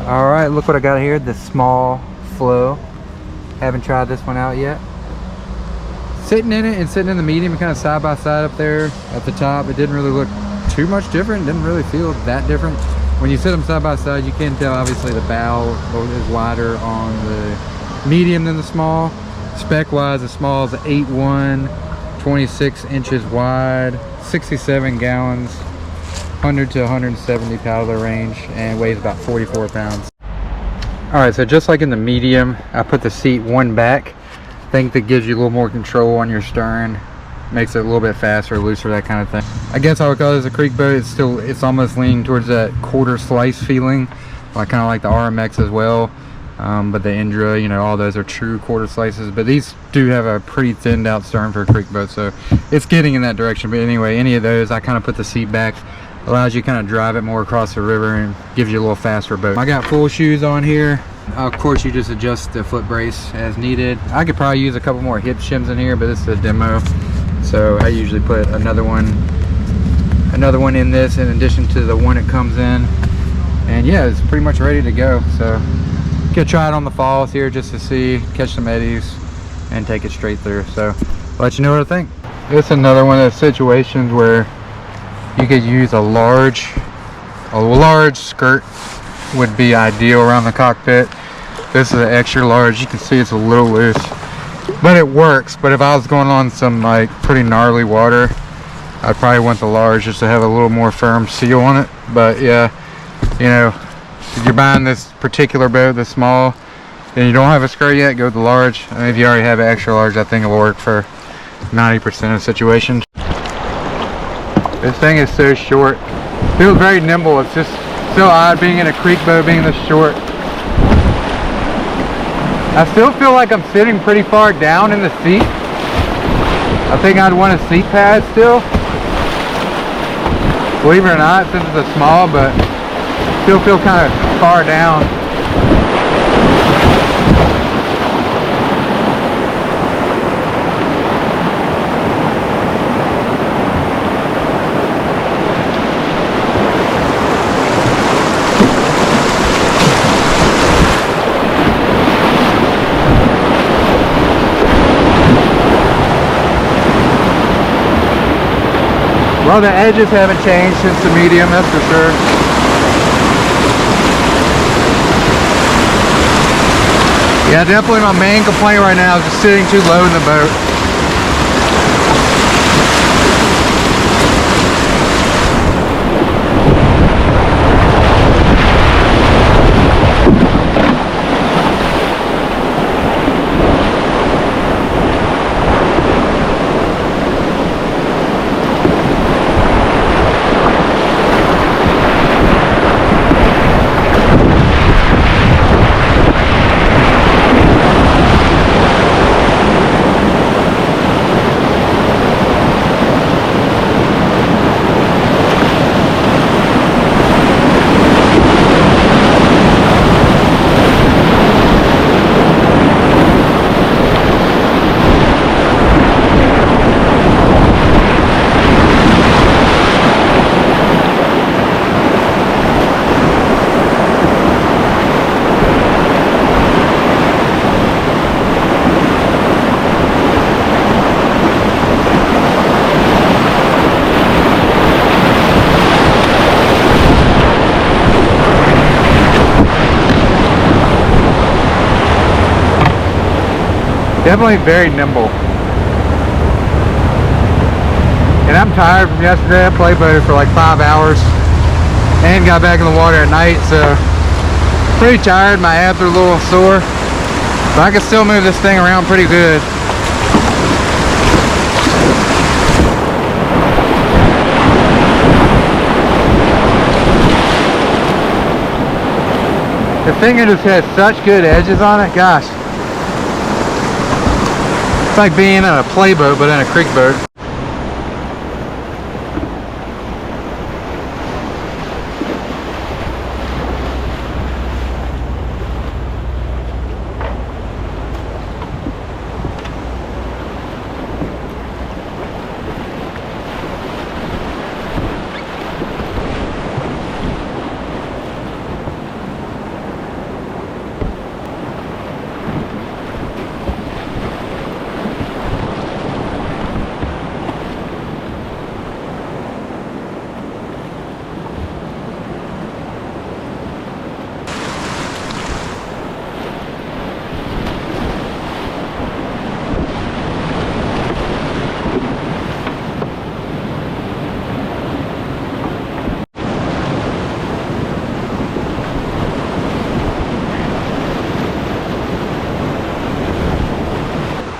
All right, look what I got here, the small flow. Haven't tried this one out yet. Sitting in it and sitting in the medium, kind of side by side up there at the top. It didn't really look too much different. Didn't really feel that different. When you sit them side by side, you can tell obviously the bow is wider on the medium than the small. Spec wise, the small is 8'1", 26 inches wide, 67 gallons, 100 to 170 paddler range, and weighs about 44 pounds. All right, so just like in the medium, I put the seat one back. I think that gives you a little more control on your stern, makes it a little bit faster, looser, that kind of thing. I guess I would call this a creek boat. It's almost leaning towards that quarter slice feeling, like kind of like the RMX as well. But the Indra, you know, all those are true quarter slices, but these do have a pretty thinned out stern for a creek boat, so it's getting in that direction. But anyway, any of those, I kind of put the seat back, allows you to kind of drive it more across the river and gives you a little faster boat. I got full shoes on here. Of course, you just adjust the foot brace as needed. I could probably use a couple more hip shims in here, but this is a demo, so I usually put another one in this in addition to the one it comes in. And yeah, it's pretty much ready to go. So gonna try it on the falls here just to see, catch some eddies and take it straight through. So let you know what I think. This is another one of those situations where you could use a large skirt would be ideal around the cockpit. This is an extra large. You can see it's a little loose, but it works. But if I was going on some like pretty gnarly water, I'd probably want the large just to have a little more firm seal on it. But yeah, you know, if you're buying this particular boat, the small, and you don't have a skirt yet, go with the large. I mean, if you already have an extra large, I think it will work for 90% of situations. This thing is so short. Feels very nimble. It's just so odd being in a creek boat, being this short. I still feel like I'm sitting pretty far down in the seat. I think I'd want a seat pad still. Believe it or not, since it's a small, but still feel kind of far down. Well, the edges haven't changed since the medium, that's for sure. Yeah, definitely my main complaint right now is just sitting too low in the boat. Definitely very nimble. And I'm tired from yesterday. I playboated for like 5 hours and got back in the water at night, so pretty tired. My abs are a little sore, but I can still move this thing around pretty good. The thing just has such good edges on it, gosh. It's like being in a playboat, but in a creek boat.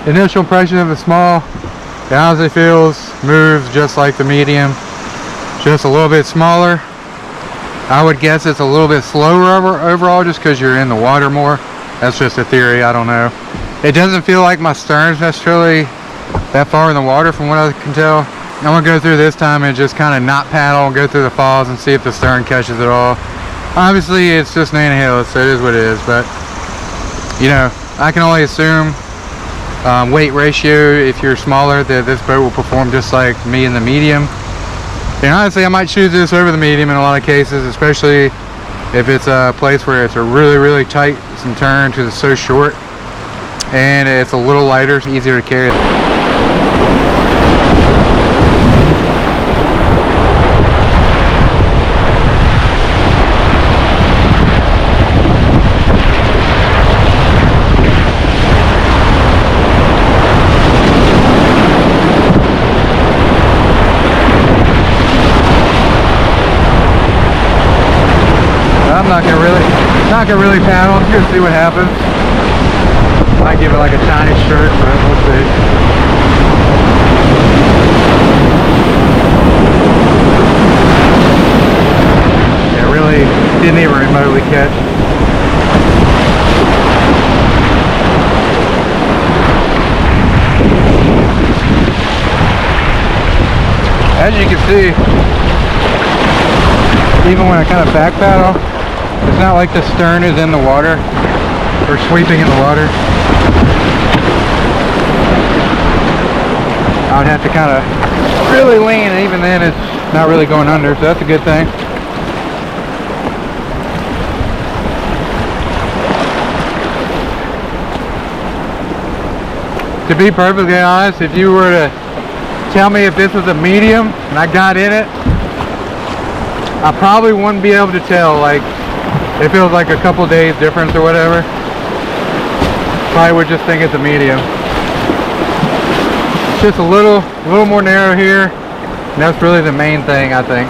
initial impression of the small, it honestly moves just like the medium, just a little bit smaller. I would guess it's a little bit slower overall just because you're in the water more. That's just a theory, I don't know. It doesn't feel like my stern's necessarily that far in the water from what I can tell. I'm gonna go through this time and just kind of not paddle and go through the falls and see if the stern catches it all. Obviously it's just Nana Hill, so it is what it is, but you know, I can only assume weight ratio, if you're smaller, that this boat will perform just like me in the medium. And honestly, I might choose this over the medium in a lot of cases, especially if it's a place where it's a really tight turn because it's so short and it's a little lighter, easier to carry. I'm not gonna really paddle. I'm just gonna see what happens. Might give it like a tiny stroke, but we'll see. Yeah, really didn't even remotely catch. As you can see, even when I kind of back paddle, it's not like the stern is in the water or sweeping in the water. I would have to kind of really lean, and even then it's not really going under, so that's a good thing. To be perfectly honest, if you were to tell me if this was a medium and I got in it, I probably wouldn't be able to tell, like, if it was like a couple days difference or whatever. Probably would just think it's a medium. It's just a little more narrow here, and that's really the main thing, I think.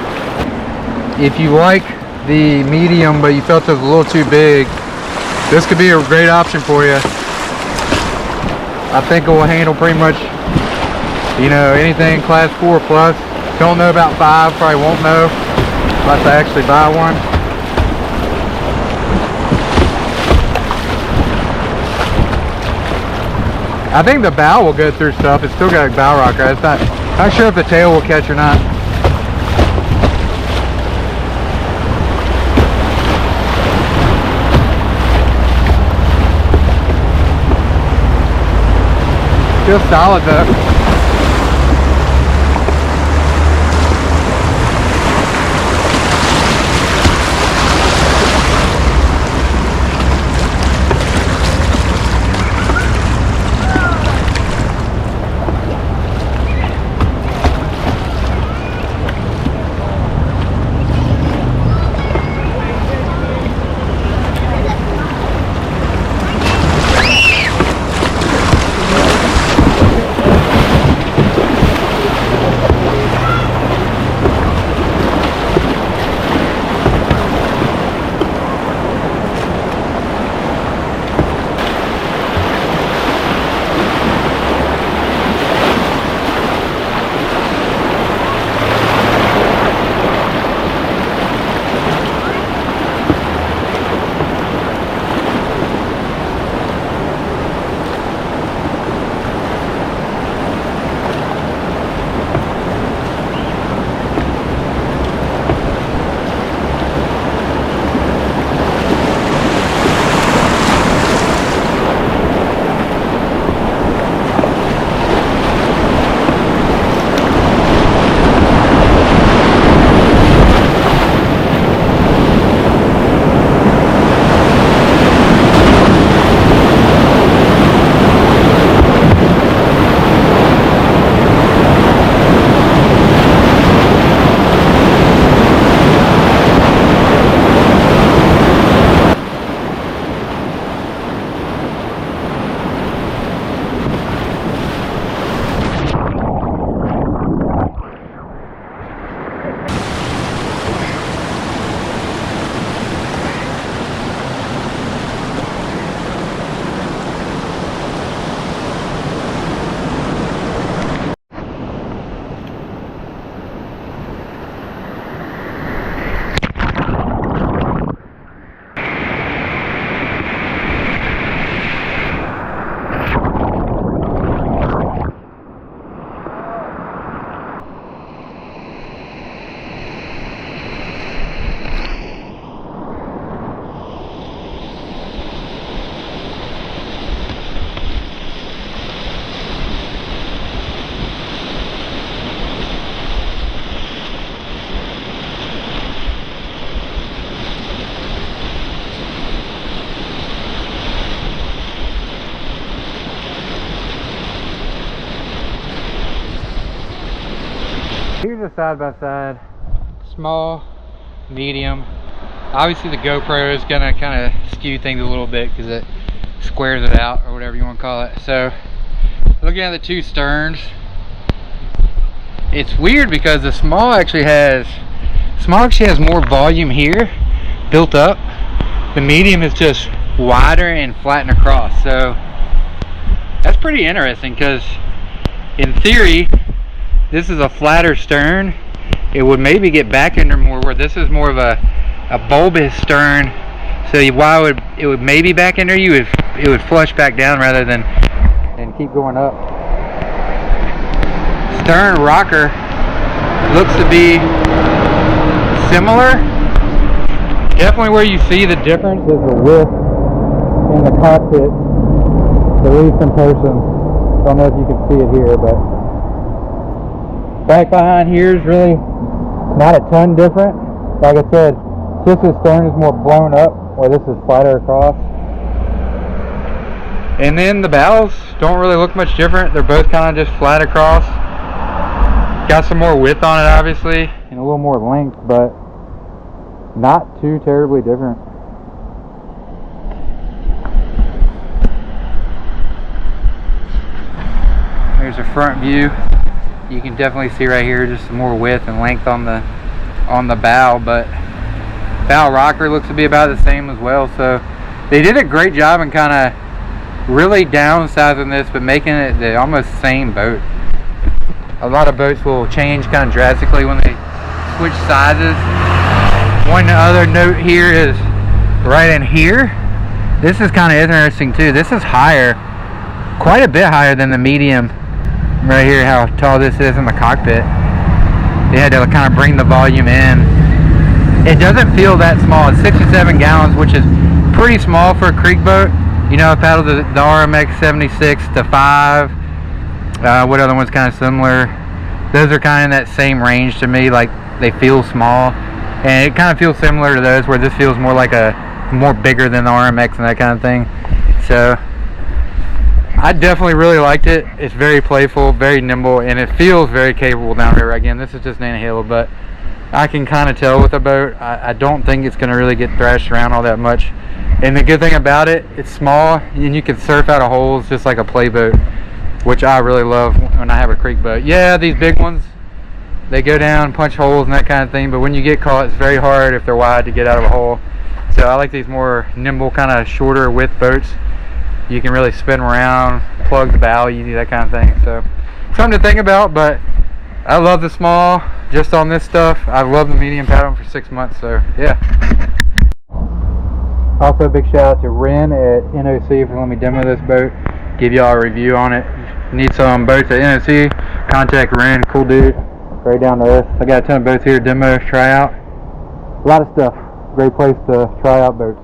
If you like the medium but you felt it was a little too big, this could be a great option for you. I think it will handle pretty much, you know, anything class 4 plus. Don't know about 5, probably won't know unless I actually buy one. I think the bow will go through stuff. It's still got a bow rocker. It's not sure if the tail will catch or not. Feels solid though. these are side by side, small, medium. Obviously the GoPro is gonna kind of skew things a little bit because it squares it out, or whatever you want to call it. So looking at the two sterns, it's weird because the small actually has more volume here built up. The medium is just wider and flattened across. So that's pretty interesting, because in theory this is a flatter stern. It would maybe get back under more, where this is more of a bulbous stern. So while it would maybe back under you, it would flush back down rather than and keep going up. Stern rocker looks to be similar. Definitely where you see the difference is the width in the cockpit, at least in person. Don't know if you can see it here, but back behind here is really not a ton different. Like I said, just the stern is more blown up, where this is flatter across. And then the bows don't really look much different. They're both kind of just flat across. Got some more width on it, obviously, and a little more length, but not too terribly different. There's a front view. You can definitely see right here just some more width and length on the bow, but bow rocker looks to be about the same as well. So they did a great job in kind of really downsizing this, but making it the almost same boat. A lot of boats will change kind of drastically when they switch sizes. One other note here is right in here, this is kind of interesting too. This is higher, quite a bit higher than the medium right here, how tall this is in the cockpit. They had to kind of bring the volume in. It doesn't feel that small. It's 67 gallons, which is pretty small for a creek boat. You know, I paddled the RMX 76 to 5. What other one's kind of similar? Those are kind of in that same range to me. Like, they feel small, and it kind of feels similar to those, where this feels more like more bigger than the RMX and that kind of thing. So I definitely really liked it. It's very playful, very nimble, and it feels very capable downriver. Again, this is just Nana Hill, but I can kind of tell with a boat, I don't think it's going to really get thrashed around all that much. And the good thing about it, it's small, and you can surf out of holes just like a playboat, which I really love when I have a creek boat. Yeah, these big ones, they go down, punch holes and that kind of thing, but when you get caught, it's very hard if they're wide to get out of a hole. So I like these more nimble, kind of shorter width boats. You can really spin around, plug the bow easy, that kind of thing. So something to think about, but I love the small just on this stuff. I've loved the medium paddling for 6 months, so yeah. Also, a big shout out to Ren at NOC for letting me demo this boat, give y'all a review on it. Need some boats at NOC, contact Ren, cool dude, very down to earth. I got a ton of boats here to demo, try out. A lot of stuff. Great place to try out boats.